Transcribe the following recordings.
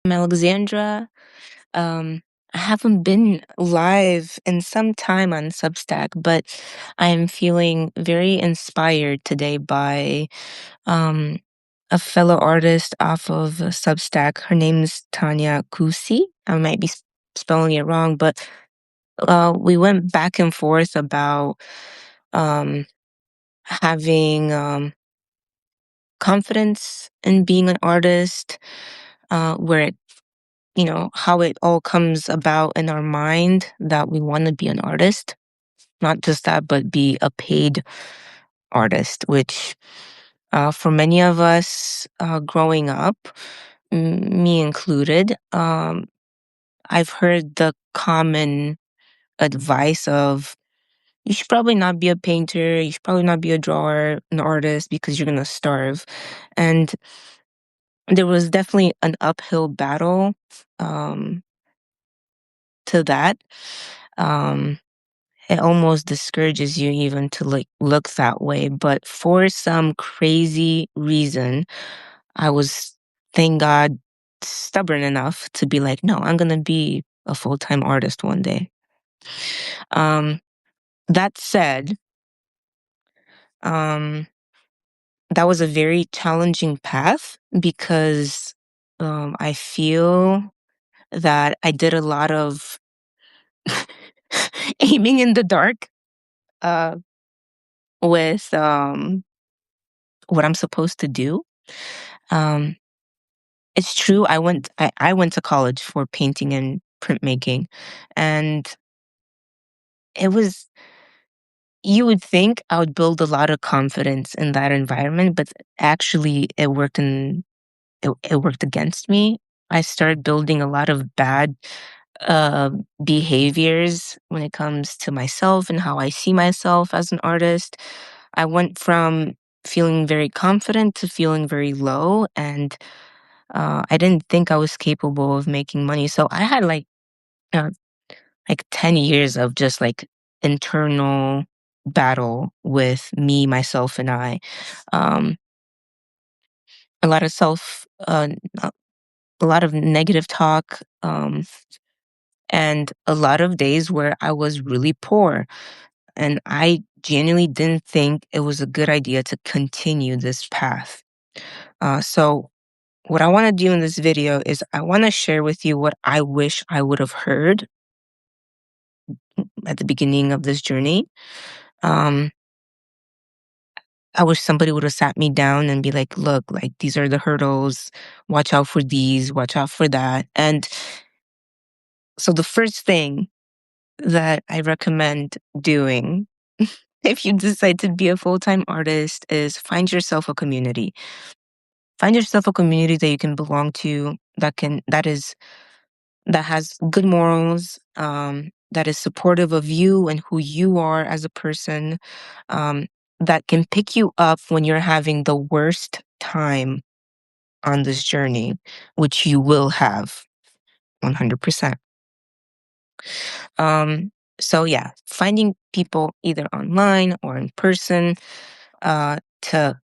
I'm Alexandra. I haven't been live in some time on Substack, but I am feeling very inspired today by um, a fellow artist off of Substack. Her name's Tanya Kusi. I might be spelling it wrong, but we went back and forth about um, having confidence in being an artist, where how it all comes about in our mind that we want to be an artist. Not just that, but be a paid artist, which for many of us growing up, me included, I've heard the common advice of you should probably not be a painter, you should probably not be a drawer, an artist, because you're going to starve. And there was definitely an uphill battle um, to that. Um, it almost discourages you even to look that way. But for some crazy reason, I was, thank God, stubborn enough to be like, no, I'm gonna be a full-time artist one day. Um, that said, um, that was a very challenging path because I feel that I did a lot of aiming in the dark uh, with what I'm supposed to do. Um, it's true. I went to college for painting and printmaking, and it was you would think I would build a lot of confidence in that environment, but actually it worked against me. I started building a lot of bad uh behaviors when it comes to myself and how I see myself as an artist. I went from feeling very confident to feeling very low, and I didn't think I was capable of making money. So I had uh, like 10 years of just internal battle with me, myself, and I. Um, a lot of a lot of negative talk, and a lot of days where I was really poor. And I genuinely didn't think it was a good idea to continue this path. So what I want to do in this video is I want to share with you what I wish I would have heard at the beginning of this journey. Um, I wish somebody would have sat me down and be like, look, like these are the hurdles. Watch out for these, watch out for that. And so the first thing that I recommend doing if you decide to be a full-time artist is find yourself a community. Find yourself a community that you can belong to, that has good morals, that is supportive of you and who you are as a person, um, that can pick you up when you're having the worst time on this journey, which you will have 100%. So yeah, finding people either online or in person to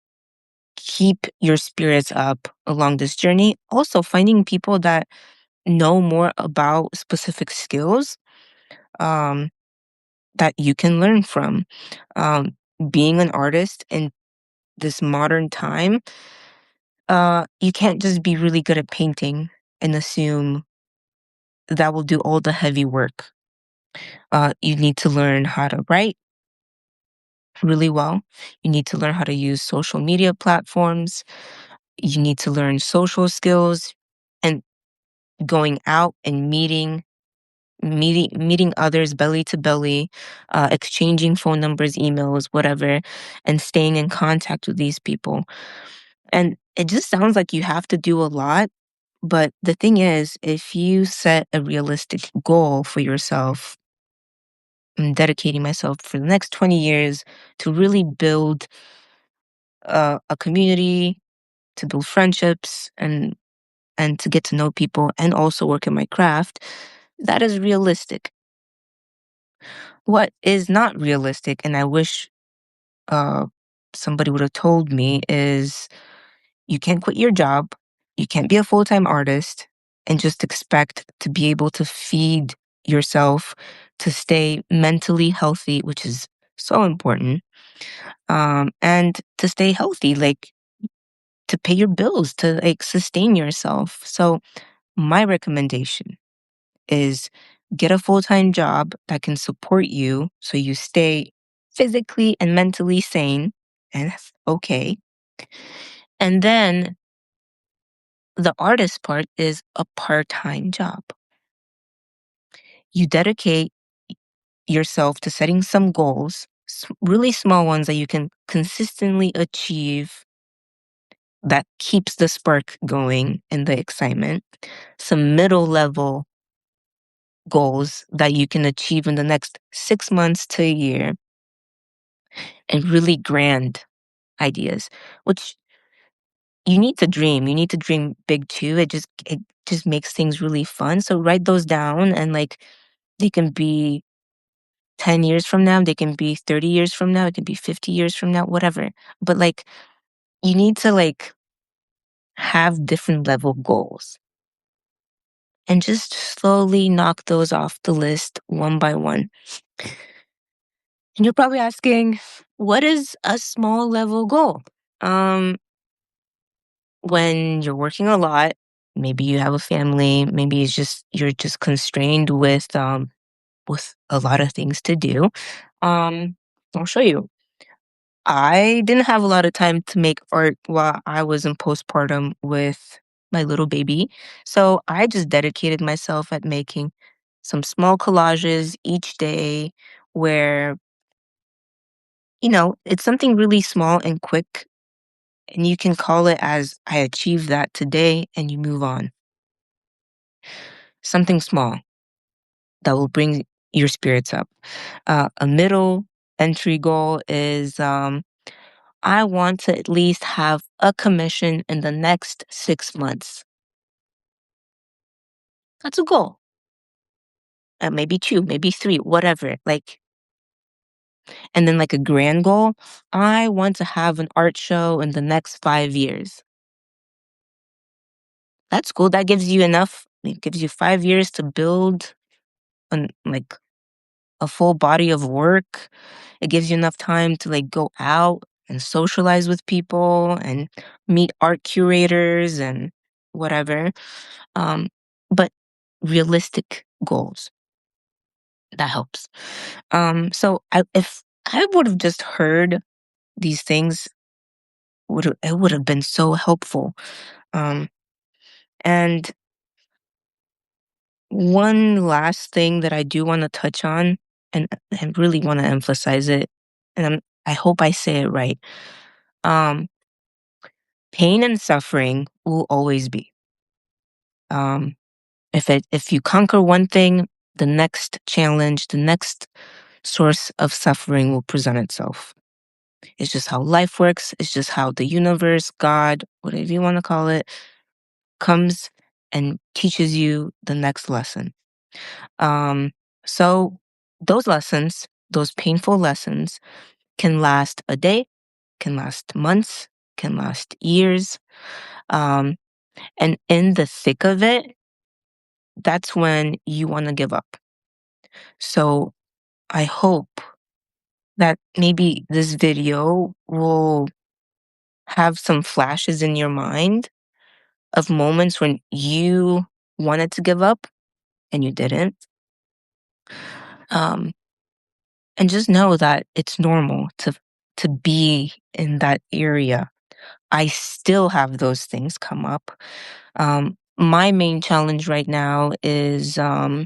keep your spirits up along this journey. Also, finding people that know more about specific skills um, that you can learn from. Um, being an artist in this modern time, you can't just be really good at painting and assume that will do all the heavy work. You need to learn how to write really well. You need to learn how to use social media platforms. You need to learn social skills and going out and meeting others belly to belly, exchanging phone numbers, emails, whatever, and staying in contact with these people. And it just sounds like you have to do a lot. But the thing is, if you set a realistic goal for yourself, I'm dedicating myself for the next 20 years to really build a community, to build friendships, and to get to know people and also work in my craft, that is realistic. What is not realistic, and I wish uh, somebody would have told me, is you can't quit your job, you can't be a full-time artist, and just expect to be able to feed yourself, to stay mentally healthy, which is so important, and to stay healthy, like to pay your bills, to like sustain yourself. So my recommendation is get a full-time job that can support you so you stay physically and mentally sane, and that's okay. And then the artist part is a part-time job. You dedicate yourself to setting some goals, really small ones that you can consistently achieve, that keeps the spark going and the excitement. Some middle level goals that you can achieve in the next 6 months to a year, and really grand ideas, which you need to dream. You need to dream big too. It just makes things really fun. So write those down, and like they can be 10 years from now, they can be 30 years from now, it can be 50 years from now, whatever. But like you need to like have different level goals and just slowly knock those off the list one by one. And you're probably asking, what is a small level goal? Um, when you're working a lot, maybe you have a family, maybe it's just you're just constrained with a lot of things to do. I'll show you. I didn't have a lot of time to make art while I was in postpartum with my little baby. So I just dedicated myself at making some small collages each day where, it's something really small and quick, and you can call it as I achieved that today, and you move on. Something small that will bring your spirits up. A middle entry goal is I want to at least have a commission in the next 6 months. That's a goal. Maybe two, maybe three, whatever. Like, and then like a grand goal, I want to have an art show in the next 5 years. That's cool. That gives you enough. It gives you 5 years to build like a full body of work. It gives you enough time to like go out and socialize with people and meet art curators and whatever. Um, but realistic goals, that helps. So if I would have just heard these things, it would have been so helpful. Um, and one last thing that I do want to touch on, and I really want to emphasize it, and I hope I say it right. Um, Pain and suffering will always be. Um, if you conquer one thing, the next challenge, the next source of suffering will present itself. It's just how life works. It's just how the universe, God, whatever you want to call it, comes and teaches you the next lesson. Um, so those lessons, those painful lessons, can last a day, can last months, can last years. Um, and in the thick of it, that's when you want to give up. So I hope that maybe this video will have some flashes in your mind of moments when you wanted to give up and you didn't. Um, and just know that it's normal to be in that area. I still have those things come up. My main challenge right now is not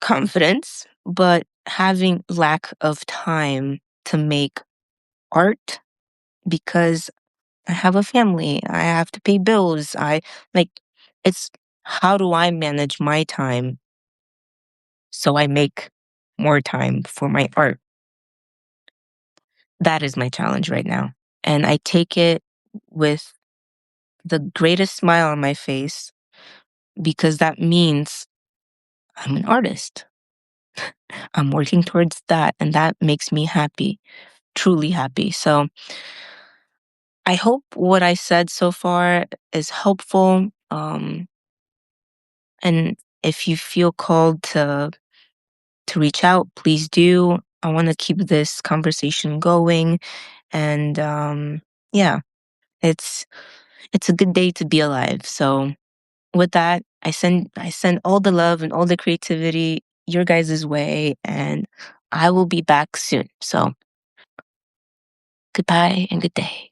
confidence, but having lack of time to make art because I have a family. I have to pay bills. I like it's how do I manage my time so I make more time for my art? That is my challenge right now. And I take it with the greatest smile on my face because that means I'm an artist. I'm working towards that, and that makes me happy, truly happy. So I hope what I said so far is helpful. And if you feel called to reach out, please do. I want to keep this conversation going, and yeah, it's it's a good day to be alive. So with that, I send all the love and all the creativity your guys' way, and I will be back soon. So goodbye and good day.